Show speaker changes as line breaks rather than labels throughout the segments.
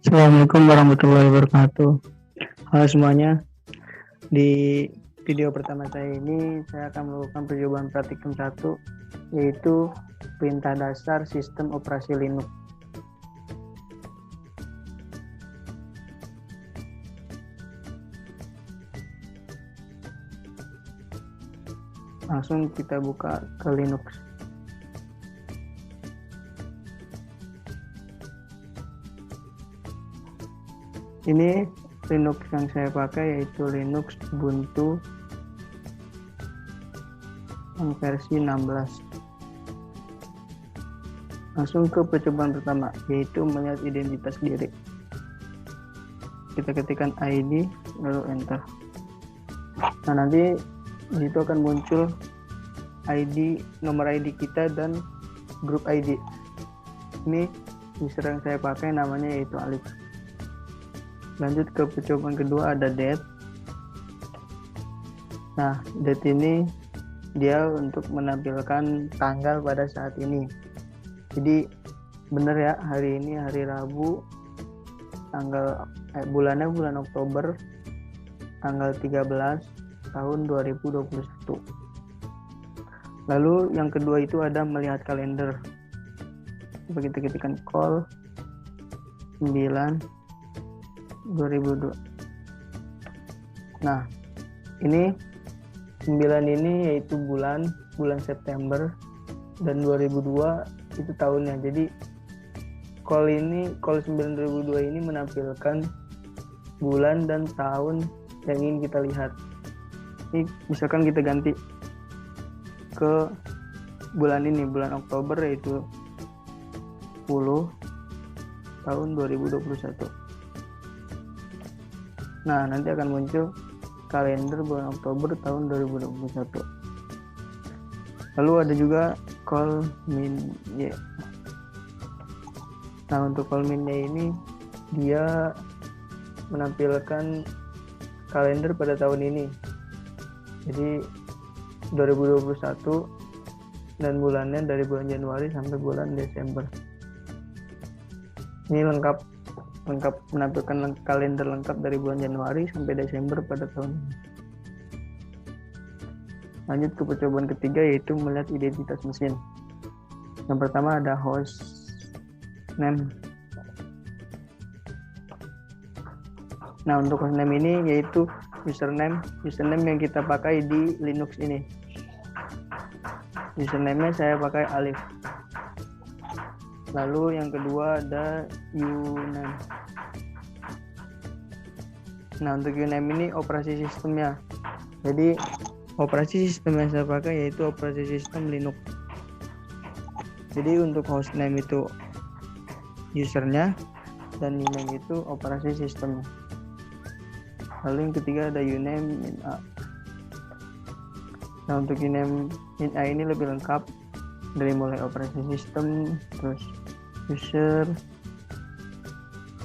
Assalamualaikum warahmatullahi wabarakatuh. Halo semuanya, di video pertama saya ini saya akan melakukan percobaan praktikum 1, yaitu perintah dasar sistem operasi Linux. Langsung kita buka ke Linux. Ini Linux yang saya pakai yaitu Linux Ubuntu yang versi 16. Langsung ke percobaan pertama, yaitu melihat identitas diri. Kita ketikkan ID lalu enter. Nah, nanti di situ akan muncul ID, nomor ID kita dan grup ID. Ini user yang saya pakai namanya yaitu Alif. Lanjut ke percobaan kedua, ada date. Nah, date ini dia untuk menampilkan tanggal pada saat ini. Jadi benar ya, hari ini hari Rabu, bulannya bulan Oktober, tanggal 13 tahun 2021. Lalu yang kedua itu ada melihat kalender. Coba kita ketikkan call 9 2002. Nah, ini 9 ini yaitu bulan September, dan 2002 itu tahunnya. Jadi call 9 2002 ini menampilkan bulan dan tahun yang ingin kita lihat. Ini misalkan kita ganti ke bulan ini, bulan Oktober, yaitu 10 tahun 2021. Nah, nanti akan muncul kalender bulan Oktober tahun 2021. Lalu ada juga call min y. Nah, untuk call min y ini dia menampilkan kalender pada tahun ini. Jadi 2021 dan bulannya dari bulan Januari sampai bulan Desember. Ini lengkap menampilkan kalender lengkap dari bulan Januari sampai Desember pada tahun ini. Lanjut ke percobaan ketiga, yaitu melihat identitas mesin. Yang pertama ada host name. Nah, untuk host name ini yaitu username yang kita pakai di Linux ini. Username-nya saya pakai Alif. Lalu yang kedua ada uname. Nah, untuk uname ini operasi sistemnya. Jadi operasi sistem yang saya pakai yaitu operasi sistem Linux. Jadi untuk hostname itu usernya, dan uname itu operasi sistemnya. Lalu yang ketiga ada uname min a. Nah, untuk uname min a ini lebih lengkap, dari mulai operasi sistem, terus user.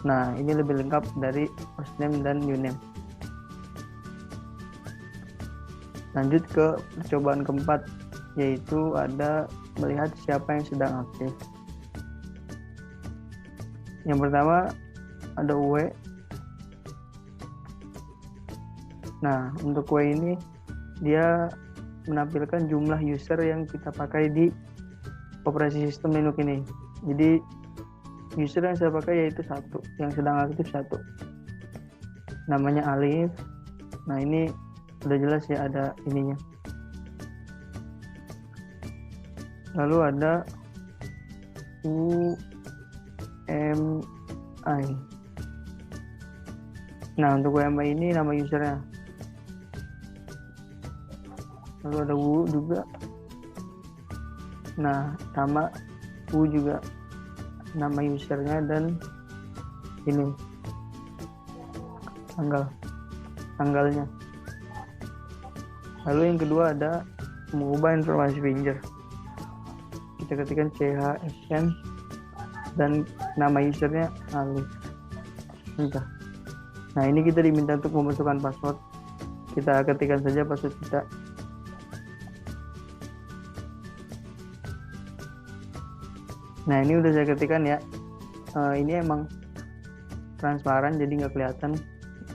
Nah, ini lebih lengkap dari hostname dan uname. Lanjut ke percobaan keempat, yaitu ada melihat siapa yang sedang aktif. Yang pertama ada W. Nah, untuk W ini dia menampilkan jumlah user yang kita pakai di operasi sistem Linux ini. Jadi user yang saya pakai yaitu 1, yang sedang aktif 1. Namanya Alif. Nah, ini udah jelas ya, ada ininya. Lalu ada UMI. Nah, untuk UMI ini nama usernya. Lalu ada Wu juga. Nah, sama Wu juga nama usernya, dan ini tanggalnya. Lalu yang kedua ada mengubah informasi pinjer. Kita ketikkan CHSN dan nama usernya Alif. Entah. Nah, ini kita diminta untuk memasukkan password. Kita ketikkan saja password kita. Nah, ini udah saya ketikkan ya. Ini emang transparan jadi nggak kelihatan.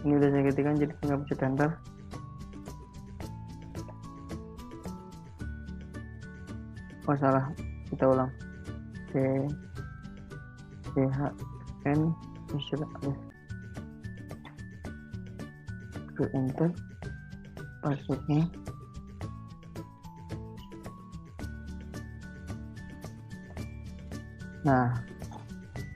Ini udah saya ketikkan, jadi tinggal pencet enter. Oh salah, kita ulang. CHN ke enter passwordnya. Nah,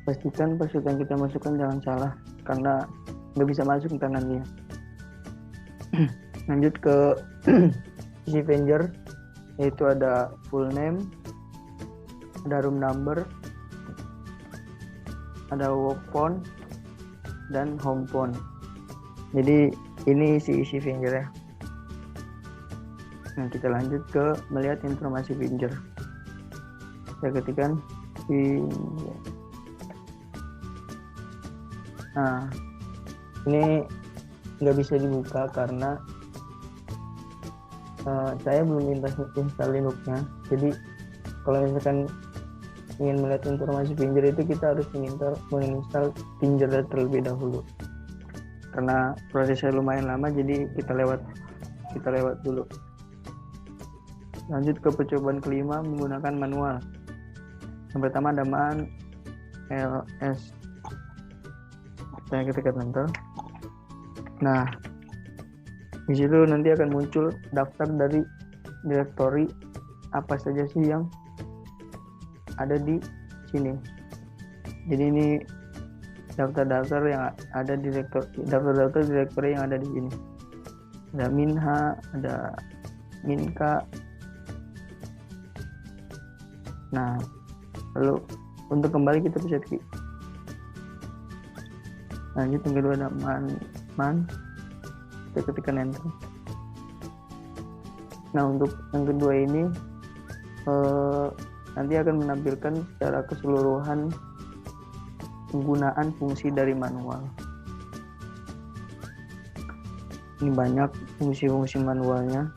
pastikan password yang kita masukkan jangan salah, karena nggak bisa masuk ntar nanti. Lanjut ke isi Avenger, yaitu ada full name, ada room number, ada work phone, dan home phone. Jadi ini isi Avenger ya. Nah, kita lanjut ke melihat informasi Avenger. Saya ketikkan Avenger. Nah, ini nggak bisa dibuka karena saya belum install Linux-nya. Jadi kalau misalkan ingin melihat informasi Avenger itu kita harus menginstal Avenger terlebih dahulu. Karena prosesnya lumayan lama, jadi kita lewat dulu. Lanjut ke percobaan kelima menggunakan manual. Yang pertama ada man ls. Saya ketikkan enter. Nah, di situ nanti akan muncul daftar dari direktori apa saja sih yang ada di sini. Jadi ini daftar-daftar yang ada di daftar-daftar direktori yang ada di sini. Ada Minha, ada Minka. Nah, lalu untuk kembali kita pencet Q. Lanjut yang kedua ada man. Kita ketikkan enter. Nah, untuk yang kedua ini nanti akan menampilkan secara keseluruhan penggunaan fungsi dari manual. Ini banyak fungsi-fungsi manualnya.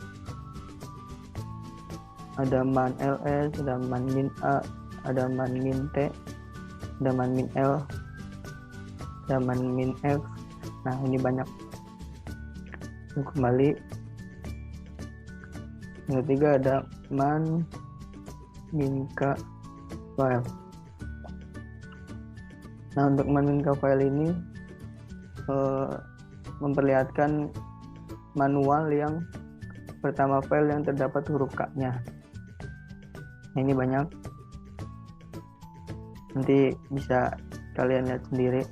Ada man ls, ada man min a, ada man min t, ada man min l, ada man min f. Nah, ini banyak. Kembali yang ketiga ada man minka file. Nah, untuk man minka file ini memperlihatkan manual yang pertama file yang terdapat huruf K-nya. Nah, ini banyak, nanti bisa kalian lihat sendiri.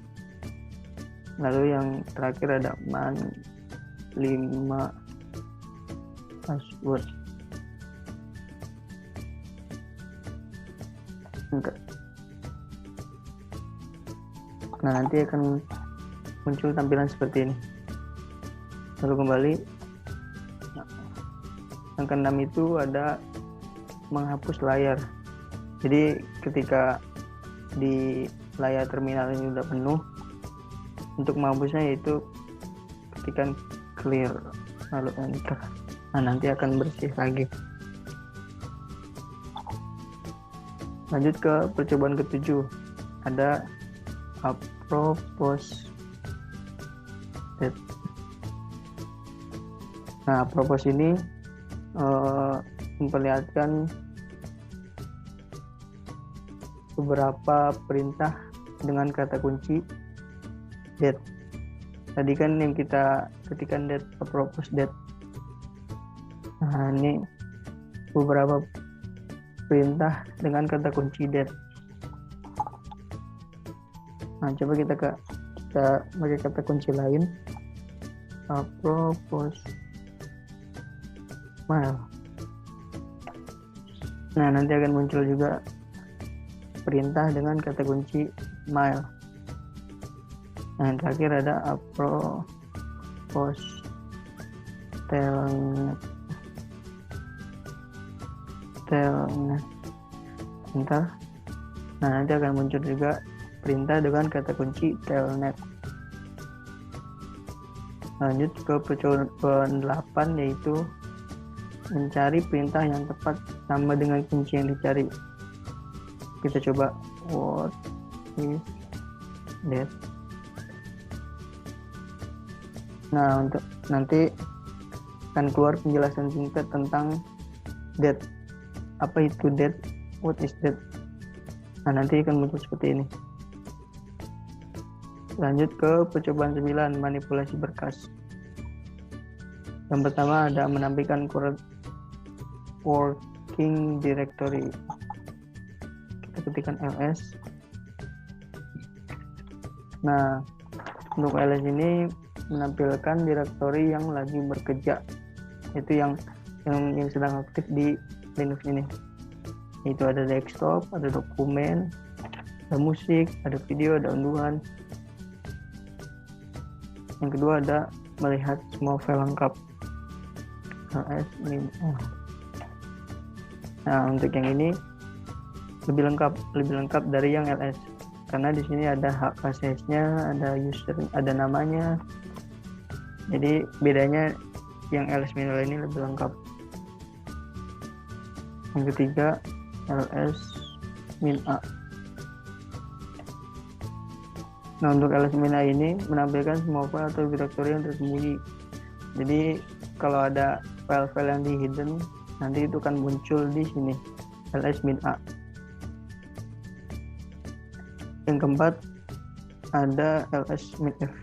Lalu yang terakhir ada man 5 password. Nah, nanti akan muncul tampilan seperti ini. Lalu kembali. Yang keenam itu ada menghapus layar. Jadi ketika di layar terminal ini udah penuh, untuk menghapusnya yaitu ketikan clear lalu enter. Nah, nanti akan bersih lagi. Lanjut ke percobaan ketujuh, ada apropos state. Nah, apropos ini memperlihatkan beberapa perintah dengan kata kunci date. Tadi kan yang kita ketikkan date, apropos date. Nah, ini beberapa perintah dengan kata kunci date. Nah, coba kita pakai kata kunci lain. Apropos mail. Nah, nanti akan muncul juga perintah dengan kata kunci mail. Nah, yang terakhir ada apropos telnet. Bentar. Nah, nanti akan muncul juga perintah dengan kata kunci telnet. Lanjut ke percobaan 8, yaitu mencari perintah yang tepat sama dengan kunci yang dicari. Kita coba what is that. Nah, untuk nanti akan keluar penjelasan singkat tentang that. Apa itu that? What is that? Nah, nanti akan muncul seperti ini. Lanjut ke percobaan 9, manipulasi berkas. Yang pertama ada menampilkan current working directory. Kita ketikkan ls. Nah, untuk ls ini menampilkan direktori yang lagi bekerja, itu yang sedang aktif di Linux ini. Itu ada desktop, ada dokumen, ada musik, ada video, ada unduhan. Yang kedua ada melihat semua file lengkap. Nah, untuk yang ini lebih lengkap dari yang ls, karena di sini ada hak aksesnya, ada user, ada namanya. Jadi bedanya yang ls-min ini lebih lengkap. Yang ketiga ls-min-a. Nah, untuk ls-min-a ini menampilkan semua file atau direktori yang tersembunyi. Jadi kalau ada file-file yang di hidden, nanti itu akan muncul di sini, ls-min-a. Yang keempat ada ls-min-f.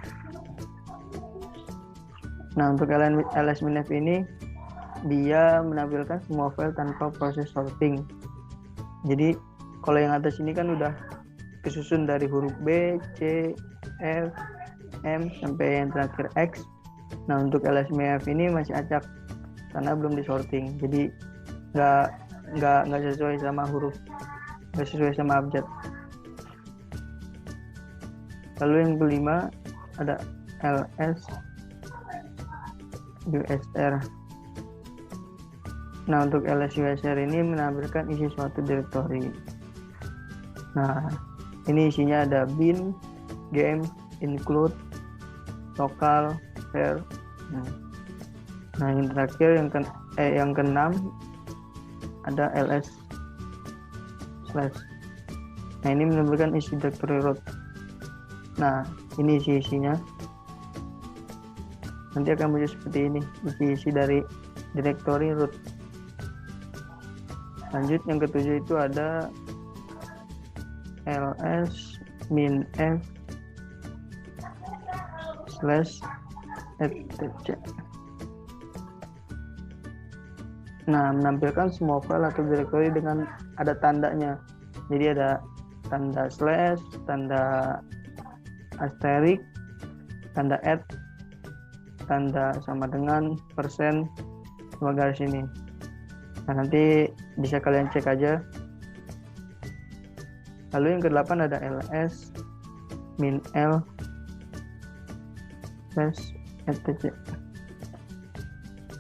Nah, untuk ls-min-f ini dia menampilkan semua file tanpa proses sorting. Jadi kalau yang atas ini kan udah kesusun dari huruf B, C, F, M sampai yang terakhir X. Nah, untuk ls-min-f ini masih acak karena belum disorting. Jadi nggak sesuai sama huruf, nggak sesuai sama abjad. Lalu yang kelima ada ls usr. Nah, untuk ls usr ini menampilkan isi suatu direktori. Nah, ini isinya ada bin, game, include, local, share. Nah, yang terakhir yang keenam ada ls slash. Nah, ini menampilkan isi directory root. Nah, ini isi-isinya. Nanti akan muncul seperti ini, isi-isi dari directory root. Lanjut yang ketujuh itu ada ls-min-f slash etc. Nah, menampilkan semua file atau directory dengan ada tandanya. Jadi ada tanda slash, tanda asterisk, tanda @ tanda sama dengan, persen, sama garis ini. Nah, nanti bisa kalian cek aja. Lalu yang ke-8 ada ls-min-l slash etc.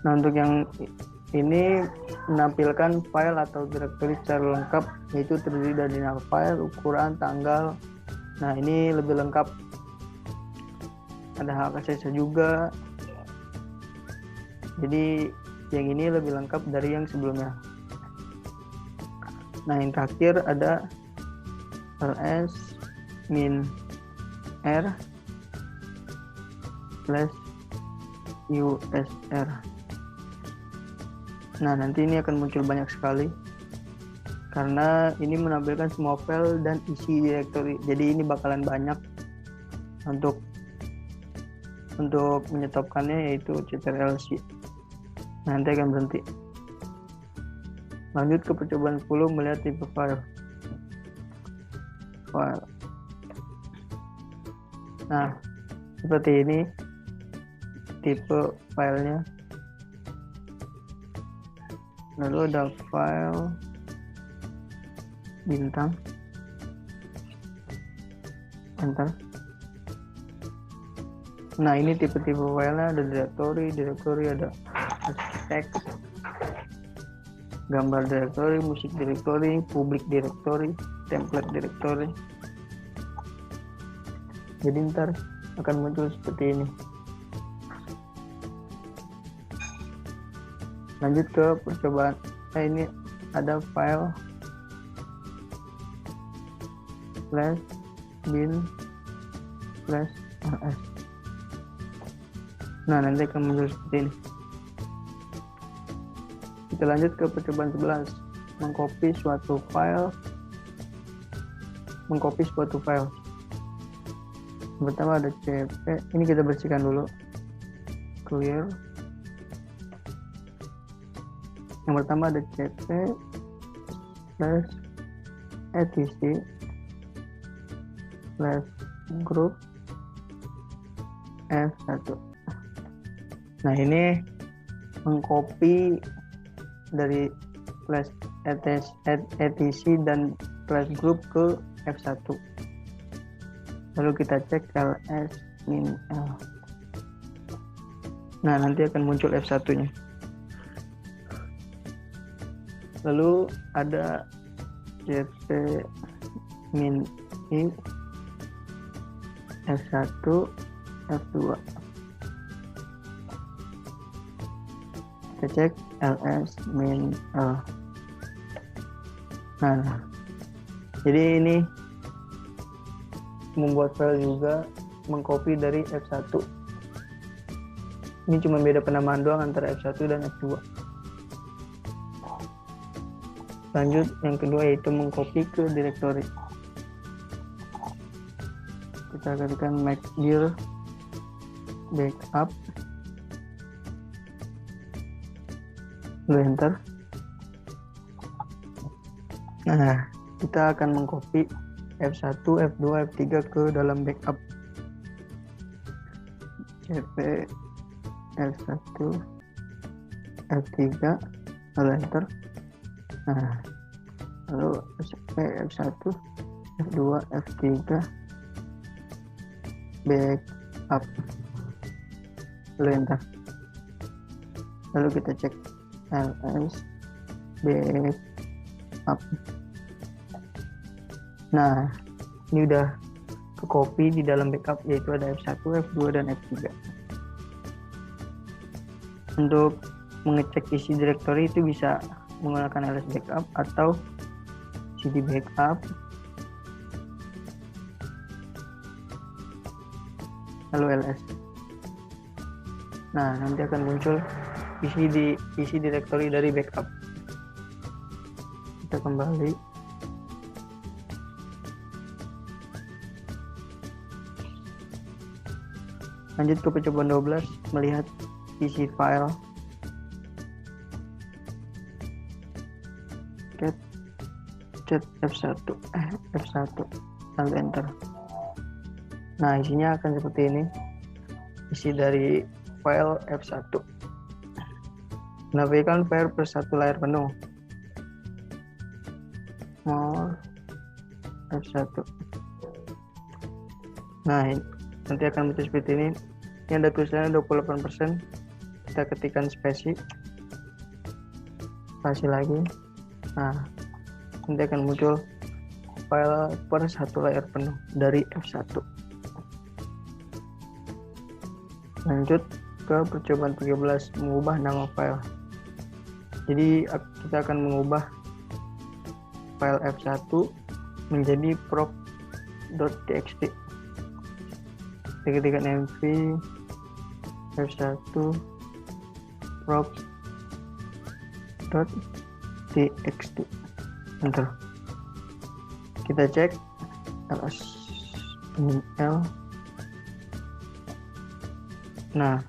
Nah, untuk yang ini menampilkan file atau directory secara lengkap, yaitu terdiri dari nama file, ukuran, tanggal. Nah, ini lebih lengkap. Ada hak aksesnya juga. Jadi yang ini lebih lengkap dari yang sebelumnya. Nah, yang terakhir ada ls-min-r slash usr. Nah, nanti ini akan muncul banyak sekali karena ini menampilkan semua file dan isi directory. Jadi ini bakalan banyak. Untuk menyetopkannya yaitu ctrl-c. Nanti akan berhenti. Lanjut ke percobaan 10, melihat tipe file. Nah, seperti ini tipe filenya. Lalu ada file bintang, enter. Nah, ini tipe-tipe filenya, ada direktori, ada teks, gambar directory, musik directory, public directory, template directory. Jadi ntar akan muncul seperti ini. Lanjut ke percobaan. Ini ada file slash bin slash rs. Nah, nanti akan muncul seperti ini. Kita lanjut ke percobaan 11, mengcopy suatu file. Pertama ada cp, ini kita bersihkan dulu, clear. Yang pertama ada cp slash etc slash group f1. Nah, ini mengcopy dari slash etc dan slash group ke f1. Lalu kita cek ls min l. Nah, nanti akan muncul f1 nya. Lalu ada cp min i f1 f2. Kita cek ls min l. Nah, jadi ini membuat file juga mengcopy dari f1. Ini cuma beda penamaan doang antara f1 dan f2. Lanjut yang kedua yaitu mengcopy ke directory. Kita ketikkan make_dir backup, lalu enter. Nah, kita akan mengcopy F1, F2, F3 ke dalam backup. cp F1 F3 lalu enter. Nah, lalu cp F1 F2 F3 backup lalu enter. Lalu kita cek ls backup. Nah, ini udah ke copy di dalam backup, yaitu ada F1, F2 dan F3. Untuk mengecek isi directory itu bisa menggunakan ls backup atau cd backup, lalu ls. Nah, nanti akan muncul isi directory dari backup. Kita kembali. Lanjut ke percobaan 12, melihat isi file. Cat F1 lalu enter. Nah, isinya akan seperti ini, isi dari file F1. Nafikan file per satu layar penuh, more F1. Nah, nanti akan muncul seperti ini. Ini ada tulisannya 28%. Kita ketikkan spasi lagi. Nah, nanti akan muncul file per satu layar penuh dari F1. Lanjut ke percobaan 13, mengubah nama file. Jadi kita akan mengubah file F1 menjadi proc.txt. Kita ketikkan mv F1 proc.txt, enter. Kita cek ls min l. Nah,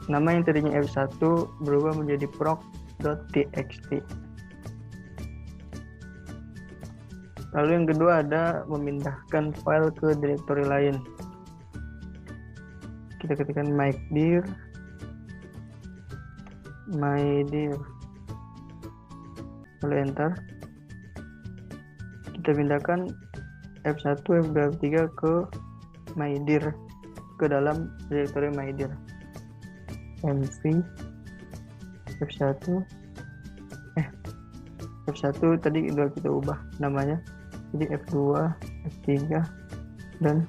nama yang tadinya F1 berubah menjadi proc.txt. Lalu yang kedua ada memindahkan file ke directory lain. Kita ketikkan make_dir lalu enter. Kita pindahkan F1, F2, F3 ke make_dir, ke dalam directory make_dir. mv F1 tadi udah kita ubah namanya jadi F2, F3 dan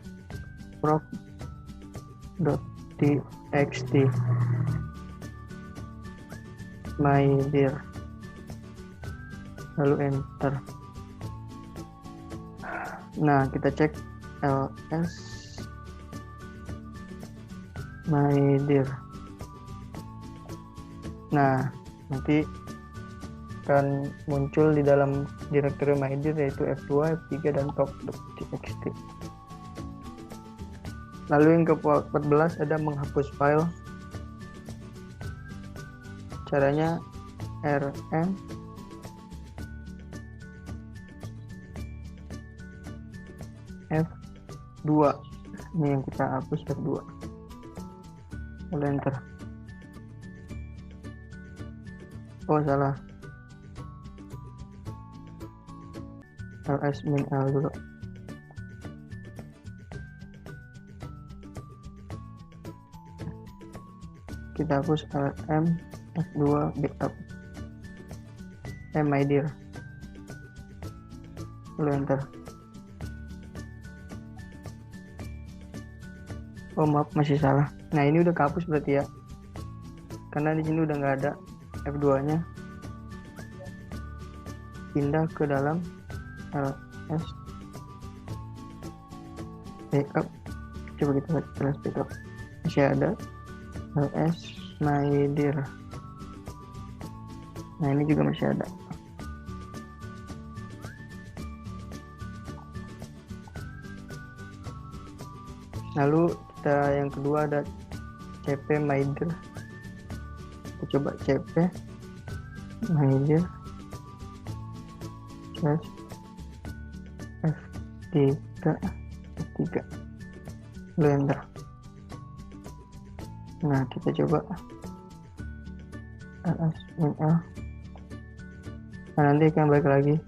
proc.txt make_dir lalu enter. Nah, kita cek ls my dear. Nah, nanti akan muncul di dalam direktori my dear yaitu F2, F3 dan talk.txt. Lalu yang ke-14 ada menghapus file. Caranya rm F2. Ini yang kita hapus F2. Lalu enter. Oh salah. ls min l dulu. Kita hapus rm F2 backup. My dear. Lalu enter. Oh maaf, masih salah. Nah ini udah kehapus berarti ya, karena di sini udah nggak ada F2 nya. Pindah ke dalam ls backup. Coba kita lihat ls backup, masih ada ls my dear. Nah ini juga masih ada. Lalu kita yang kedua ada cp my dear. Kita coba cp my dear slash f3 lalu enter. Nah kita coba ls min l. Nah nanti akan balik lagi.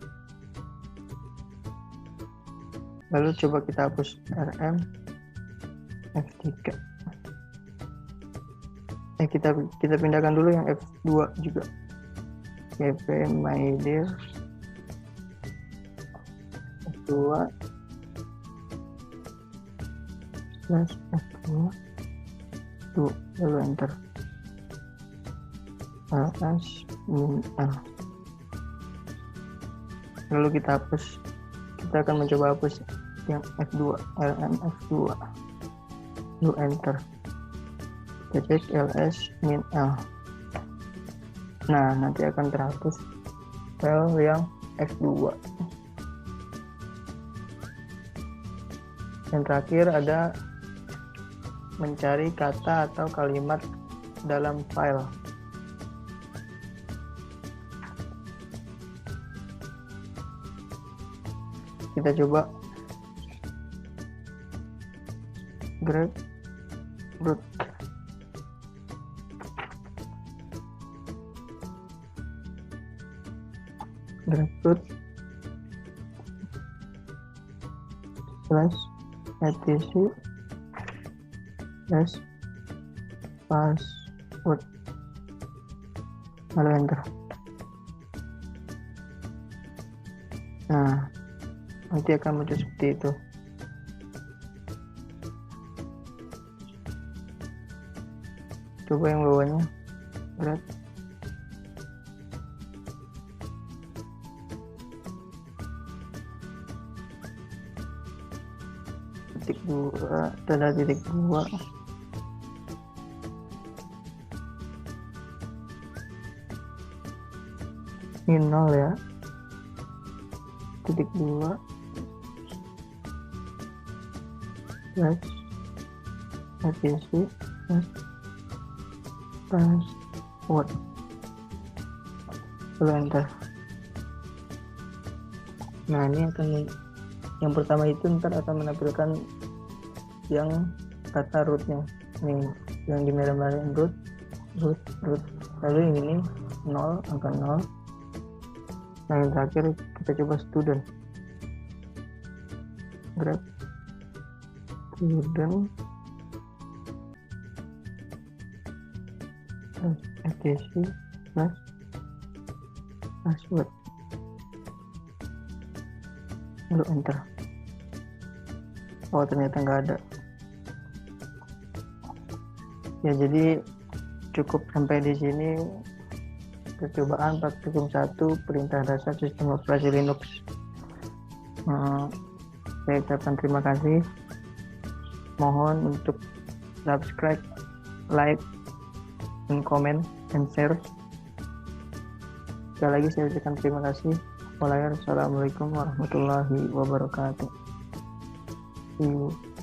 Lalu coba kita hapus rm F3. Kita pindahkan dulu yang F2 juga. cp my dear F2 slash F2 tuh, lalu enter. ls min l. Lalu kita hapus. Kita akan mencoba hapus yang F2, rm F2. Lalu enter. Kita cek ls min l. Nah nanti akan terhapus file yang F2. Yang terakhir ada mencari kata atau kalimat dalam file. Kita coba grep root. Grep root slash etc slash password, lalu enter. Nah nanti akan muncul seperti itu. Coba yang bawahnya berat. Titik 2, tanda titik 2. Ini 0 ya. Titik 2 slash etc slash password, lalu enter. Nah ini akan, yang pertama itu ntar akan menampilkan yang kata rootnya nih, yang di merah-merah root. Lalu yang ini 0, angka 0. Nah yang terakhir kita coba student. Grab student etc plus password, lalu enter. Oh ternyata nggak ada ya. Jadi cukup sampai di sini percobaan praktikum 1 perintah dasar sistem operasi Linux. Saya ucapkan terima kasih. Mohon untuk subscribe like and comment and share. Sekali lagi saya ucapkan terima kasih. Wassalamualaikum warahmatullahi wabarakatuh. See you.